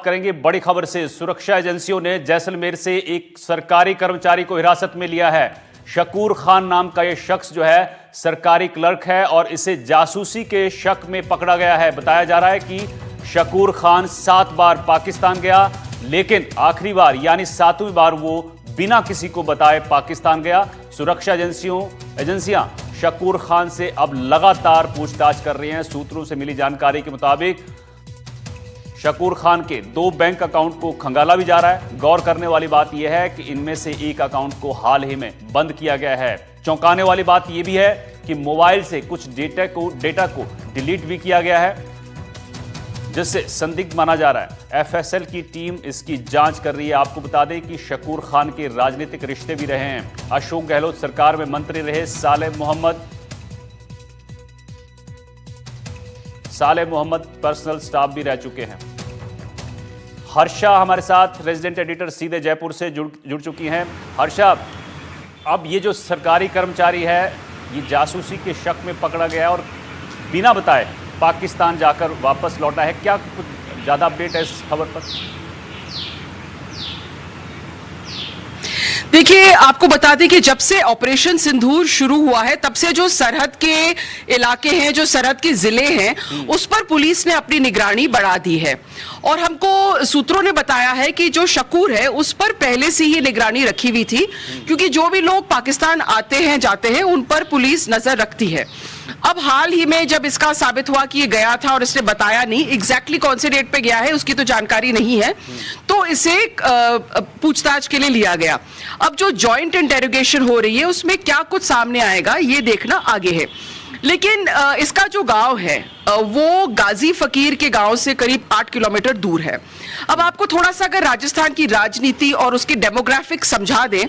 करेंगे बड़ी खबर से। सुरक्षा एजेंसियों ने जैसलमेर से एक सरकारी कर्मचारी को हिरासत में लिया है। शकूर खान नाम का यह शख्स जो है सरकारी क्लर्क है और इसे जासूसी के शक में पकड़ा गया है। बताया जा रहा है कि शकूर खान 7 बार पाकिस्तान गया, लेकिन आखिरी बार यानी 7वीं बार वो बिना किसी को बताए पाकिस्तान गया। सुरक्षा एजेंसियां शकूर खान से अब लगातार पूछताछ कर रही हैं। सूत्रों से मिली जानकारी के मुताबिक शकूर खान के 2 बैंक अकाउंट को खंगाला भी जा रहा है। गौर करने वाली बात यह है कि इनमें से एक अकाउंट को हाल ही में बंद किया गया है। चौंकाने वाली बात यह भी है कि मोबाइल से कुछ डेटा को डिलीट भी किया गया है, जिससे संदिग्ध माना जा रहा है। एफएसएल की टीम इसकी जांच कर रही है। आपको बता दें कि शकूर खान के राजनीतिक रिश्ते भी रहे हैं। अशोक गहलोत सरकार में मंत्री रहे सालेह मोहम्मद पर्सनल स्टाफ भी रह चुके हैं। हर्षा हमारे साथ रेजिडेंट एडिटर सीधे जयपुर से जुड़ चुकी हैं। हर्षा, अब ये जो सरकारी कर्मचारी है ये जासूसी के शक में पकड़ा गया और बिना बताए पाकिस्तान जाकर वापस लौटा है। क्या कुछ ज़्यादा अपडेट है इस खबर पर? देखिए, आपको बता दें कि जब से ऑपरेशन सिंदूर शुरू हुआ है तब से जो सरहद के इलाके हैं, जो सरहद के जिले हैं, उस पर पुलिस ने अपनी निगरानी बढ़ा दी है। और हमको सूत्रों ने बताया है कि जो शकूर है उस पर पहले से ही निगरानी रखी हुई थी, क्योंकि जो भी लोग पाकिस्तान आते हैं जाते हैं उन पर पुलिस नजर रखती है। अब हाल ही में जब इसका साबित हुआ कि ये गया था और इसने बताया नहीं एग्जैक्टली कौन से डेट पे गया है, उसकी तो जानकारी नहीं है, तो इसे पूछताछ के लिए लिया गया। अब जो जॉइंट इंटेरोगेशन हो रही है उसमें क्या कुछ सामने आएगा ये देखना आगे है। लेकिन इसका जो गांव है वो गाजी फकीर के गांव से करीब 8 किलोमीटर दूर है। अब आपको थोड़ा सा अगर राजस्थान की राजनीति और उसकी डेमोग्राफिक समझा दें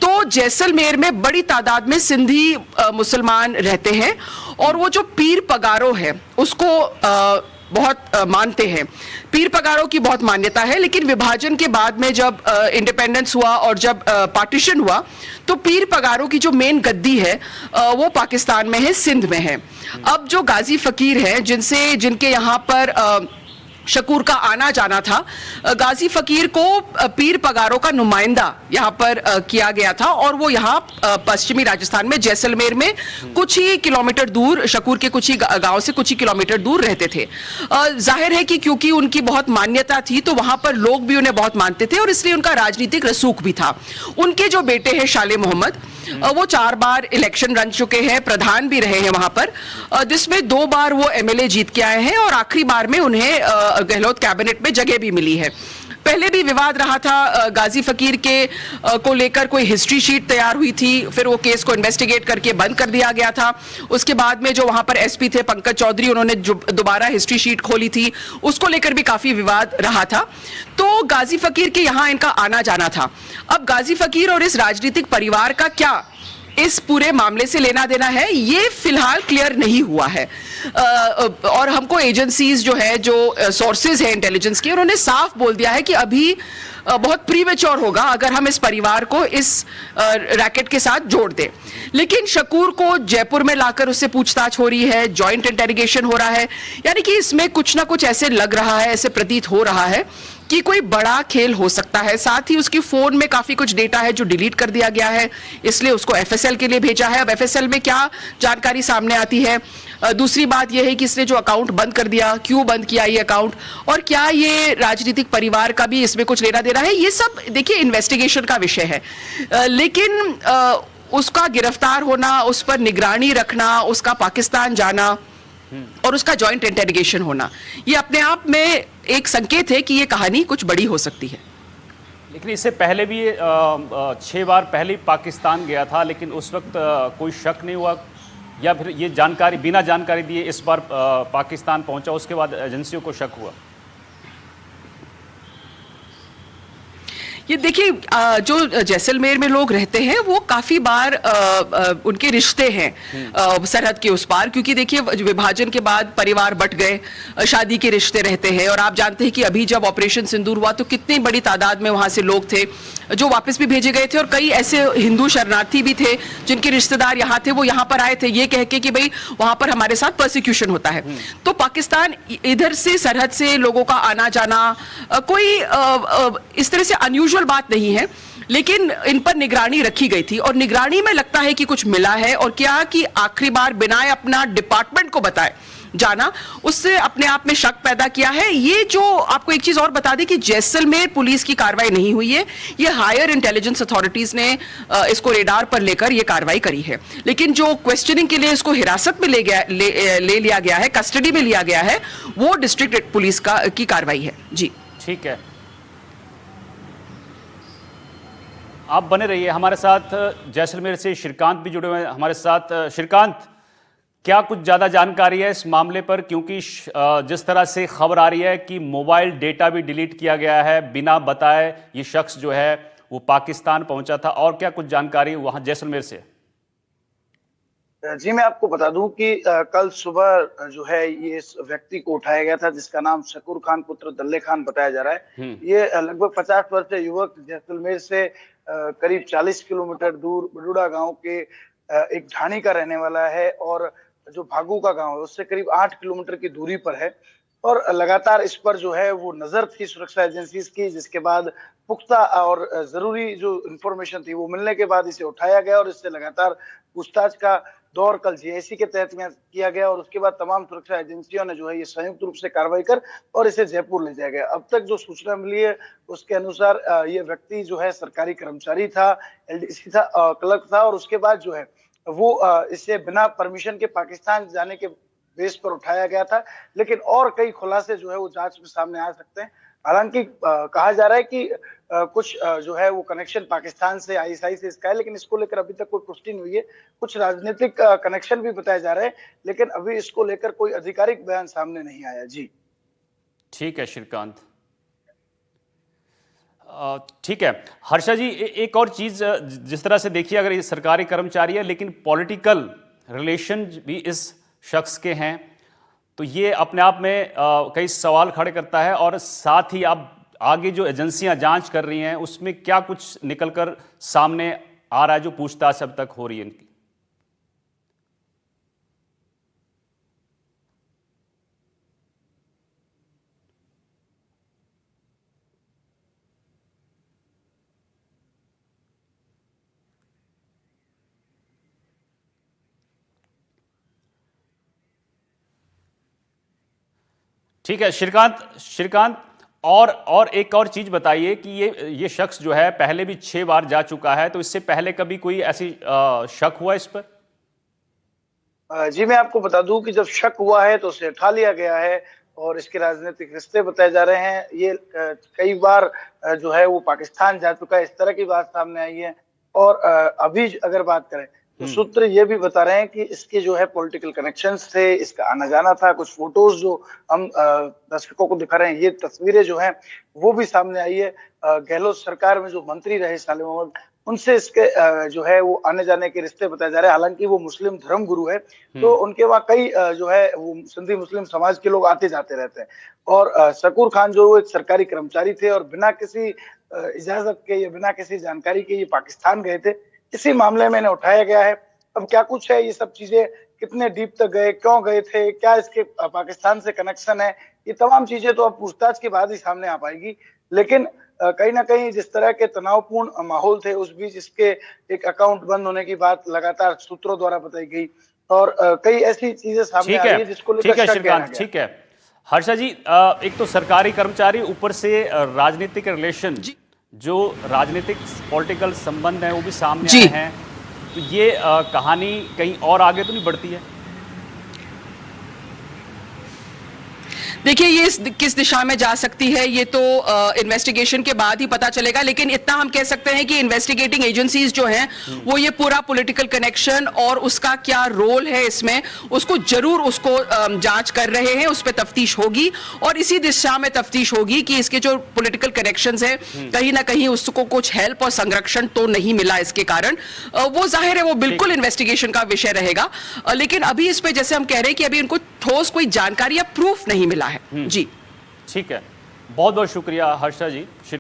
तो जैसलमेर में बड़ी तादाद में सिंधी मुसलमान रहते हैं और वो जो पीर पगारो है उसको बहुत मानते हैं। पीर पगारों की बहुत मान्यता है, लेकिन विभाजन के बाद में जब इंडिपेंडेंस हुआ और जब पार्टीशन हुआ तो पीर पगारों की जो मेन गद्दी है वो पाकिस्तान में है, सिंध में है। अब जो गाजी फकीर हैं जिनके यहाँ पर शकूर का आना जाना था, गाजी फकीर को पीर पगारों का नुमाइंदा यहाँ पर किया गया था और वो यहाँ पश्चिमी राजस्थान में जैसलमेर में कुछ ही किलोमीटर दूर, शकूर के कुछ ही गांव से कुछ ही किलोमीटर दूर रहते थे। जाहिर है कि क्योंकि उनकी बहुत मान्यता थी तो वहां पर लोग भी उन्हें बहुत मानते थे और इसलिए उनका राजनीतिक रसूख भी था। उनके जो बेटे हैं सालेह मोहम्मद, वो 4 बार इलेक्शन लड़ चुके हैं, प्रधान भी रहे हैं वहां पर, जिसमें 2 बार वो एमएलए जीत के आए हैं और आखिरी बार में उन्हें गहलोत कैबिनेट में जगह भी मिली है। पहले भी विवाद रहा था गाजी फकीर के को लेकर, कोई हिस्ट्री शीट तैयार हुई थी, फिर वो केस को इन्वेस्टिगेट करके बंद कर दिया गया था। उसके बाद में जो वहां पर एसपी थे पंकज चौधरी, उन्होंने दोबारा हिस्ट्री शीट खोली थी, उसको लेकर भी काफी विवाद रहा था। तो गाजी फकीर के यहाँ इनका आना जाना था। अब गाजी फकीर और इस राजनीतिक परिवार का क्या इस पूरे मामले से लेना देना है ये फिलहाल क्लियर नहीं हुआ है। और हमको एजेंसीज जो है, जो सोर्सेज है इंटेलिजेंस की, उन्होंने साफ बोल दिया है कि अभी बहुत प्रीमेच्योर होगा अगर हम इस परिवार को इस रैकेट के साथ जोड़ दें। लेकिन शकूर को जयपुर में लाकर उससे पूछताछ हो रही है, जॉइंट इंटेरोगेशन हो रहा है, यानी कि इसमें कुछ ना कुछ ऐसे लग रहा है, ऐसे प्रतीत हो रहा है कि कोई बड़ा खेल हो सकता है। साथ ही उसकी फोन में काफी कुछ डेटा है जो डिलीट कर दिया गया है, इसलिए उसको एफएसएल के लिए भेजा है। अब एफएसएल में क्या जानकारी सामने आती है। दूसरी बात यह है कि इसने जो अकाउंट बंद कर दिया, क्यों बंद किया ये अकाउंट, और क्या ये राजनीतिक परिवार का भी इसमें कुछ लेना देना है, ये सब देखिए इन्वेस्टिगेशन का विषय है। लेकिन उसका गिरफ्तार होना, उस पर निगरानी रखना, उसका पाकिस्तान जाना और उसका जॉइंट इंटेरोगेशन होना, ये अपने आप में एक संकेत है कि ये कहानी कुछ बड़ी हो सकती है। लेकिन इससे पहले भी 6 बार पहले पाकिस्तान गया था, लेकिन उस वक्त कोई शक नहीं हुआ, या फिर ये जानकारी बिना जानकारी दिए इस बार पाकिस्तान पहुंचा, उसके बाद एजेंसियों को शक हुआ? ये देखिए, जो जैसलमेर में लोग रहते हैं वो काफी बार उनके रिश्ते हैं सरहद के उस पार, क्योंकि देखिए विभाजन के बाद परिवार बट गए, शादी के रिश्ते रहते हैं। और आप जानते हैं कि अभी जब ऑपरेशन सिंदूर हुआ तो कितनी बड़ी तादाद में वहां से लोग थे जो वापस भी भेजे गए थे, और कई ऐसे हिंदू शरणार्थी भी थे जिनके रिश्तेदार यहाँ थे, वो यहाँ पर आए थे ये कह के कि भाई वहां पर हमारे साथ परसिक्यूशन होता है। तो पाकिस्तान इधर से सरहद से लोगों का आना जाना कोई इस तरह से अनयूजुअल बात नहीं है, लेकिन इन पर निगरानी रखी गई थी और निगरानी में लगता है कि कुछ मिला है। और क्या कि आखिरी बार बिना अपना डिपार्टमेंट को बताए जाना, उससे अपने आप में शक पैदा किया है। ये जो आपको एक चीज और बता दें कि जैसलमेर पुलिस की कार्रवाई नहीं हुई है, ये हायर इंटेलिजेंस अथॉरिटीज ने इसको रेडार पर लेकर ये कार्रवाई करी है। लेकिन जो क्वेश्चनिंग के लिए इसको हिरासत में ले लिया गया है, कस्टडी में लिया गया है, वो डिस्ट्रिक्ट पुलिस की कार्रवाई है। जी ठीक है, आप बने रहिए हमारे साथ। जैसलमेर से श्रीकांत भी जुड़े हुए हैं हमारे साथ। श्रीकांत, क्या कुछ ज्यादा जानकारी है इस मामले पर, क्योंकि जिस तरह से खबर आ रही है कि मोबाइल डेटा भी डिलीट किया गया है, बिना बताए ये शख्स जो है वो पाकिस्तान पहुंचा था, और क्या कुछ जानकारी वहां जैसलमेर से? जी मैं आपको बता दूं कि कल सुबह जो है ये इस व्यक्ति को उठाया गया था जिसका नाम शकूर खान पुत्र दल्ले खान बताया जा रहा है। ये लगभग 50 वर्षीय युवक जैसलमेर से करीब 40 किलोमीटर दूर बडूड़ा गांव के एक ढाणी का रहने वाला है, और जो भागू का गांव है उससे करीब 8 किलोमीटर की दूरी पर है। और लगातार इस पर जो है वो नजर थी सुरक्षा एजेंसीज की, जिसके बाद पुख्ता और जरूरी जो इंफॉर्मेशन थी वो मिलने के बाद इसे उठाया गया और इससे लगातार पूछताछ का दौर कल जीआईसी के तहत में किया गया। और उसके बाद तमाम सुरक्षा एजेंसियों ने जो है ये संयुक्त रूप से कार्रवाई कर और इसे जयपुर ले जाया गया। अब तक जो सूचना मिली है उसके अनुसार ये व्यक्ति जो है सरकारी कर्मचारी था, एलडीसी था, क्लर्क था, और उसके बाद जो है वो इसे बिना परमिशन के पाकिस्तान जाने के बेस पर उठाया गया था। लेकिन और कई खुलासे जो है वो जांच में सामने आ सकते हैं। हालांकि कहा जा रहा है कि कुछ जो है वो कनेक्शन पाकिस्तान से, आईएसआई से इसका है, लेकिन इसको लेकर अभी तक कोई पुष्टि नहीं हुई है। कुछ राजनीतिक कनेक्शन भी बताए जा रहे हैं, लेकिन अभी इसको लेकर कोई आधिकारिक बयान सामने नहीं आया। जी ठीक है श्रीकांत, ठीक है। हर्षा जी, एक और चीज, जिस तरह से देखिए अगर ये सरकारी कर्मचारी है लेकिन पॉलिटिकल रिलेशन भी इस शख्स के हैं, तो ये अपने आप में कई सवाल खड़े करता है। और साथ ही आप आगे जो एजेंसियां जांच कर रही हैं उसमें क्या कुछ निकलकर सामने आ रहा है, जो पूछताछ अब तक हो रही है इनकी? ठीक है श्रीकांत, और एक और चीज बताइए कि ये शख्स जो है पहले भी 6 बार जा चुका है, तो इससे पहले कभी कोई ऐसी शक हुआ इस पर? जी मैं आपको बता दूं कि जब शक हुआ है तो उसे उठा लिया गया है और इसके राजनीतिक रिश्ते बताए जा रहे हैं। ये कई बार जो है वो पाकिस्तान जा चुका है, इस तरह की बात सामने आई है। और अभी अगर बात करें तो सूत्र ये भी बता रहे हैं कि इसके जो है पॉलिटिकल कनेक्शंस थे, इसका आना जाना था। कुछ फोटोज जो हम दर्शकों को दिखा रहे हैं, ये तस्वीरें जो हैं वो भी सामने आई है। गहलोत सरकार में जो मंत्री रहे साले मोहम्मद, उनसे इसके जो है वो आने जाने के रिश्ते बताए जा रहे हैं। हालांकि वो मुस्लिम धर्म गुरु है, तो उनके वहाँ कई जो है वो सिंधी मुस्लिम समाज के लोग आते जाते रहते हैं। और शकूर खान जो वो एक सरकारी कर्मचारी थे और बिना किसी इजाजत के या बिना किसी जानकारी के ये पाकिस्तान गए थे। इसी मामले में इन्हें उठाया गया है। अब क्या कुछ है, ये सब चीजें कितने डीप तक गए, क्यों गए थे, क्या इसके पाकिस्तान से कनेक्शन है, ये तमाम चीजें तो अब पूछताछ के बाद ही सामने आ पाएगी। लेकिन कहीं ना कहीं जिस तरह के तनावपूर्ण माहौल थे, उस बीच इसके एक अकाउंट बंद होने की बात लगातार सूत्रों द्वारा बताई गई और कई ऐसी चीजें सामने आ रही है जिसको लेकर शक किया गया। ठीक है हर्षा जी, एक तो सरकारी कर्मचारी, ऊपर से राजनीतिक रिलेशन, जो राजनीतिक पॉलिटिकल संबंध है वो भी सामने आए हैं, तो ये कहानी कहीं और आगे तो नहीं बढ़ती है? देखिए, ये किस दिशा में जा सकती है ये तो इन्वेस्टिगेशन के बाद ही पता चलेगा, लेकिन इतना हम कह सकते हैं कि इन्वेस्टिगेटिंग एजेंसीज जो हैं वो ये पूरा पॉलिटिकल कनेक्शन और उसका क्या रोल है इसमें, उसको जरूर उसको जांच कर रहे हैं, उस पर तफ्तीश होगी और इसी दिशा में तफ्तीश होगी कि इसके जो पॉलिटिकल कनेक्शंस हैं कहीं ना कहीं उसको कुछ हेल्प और संरक्षण तो नहीं मिला इसके कारण। वो जाहिर है वो बिल्कुल इन्वेस्टिगेशन का विषय रहेगा, लेकिन अभी इस पे जैसे हम कह रहे हैं कि अभी उनको ठोस कोई जानकारी या प्रूफ नहीं मिला है। जी ठीक है, बहुत बहुत शुक्रिया हर्षा जी।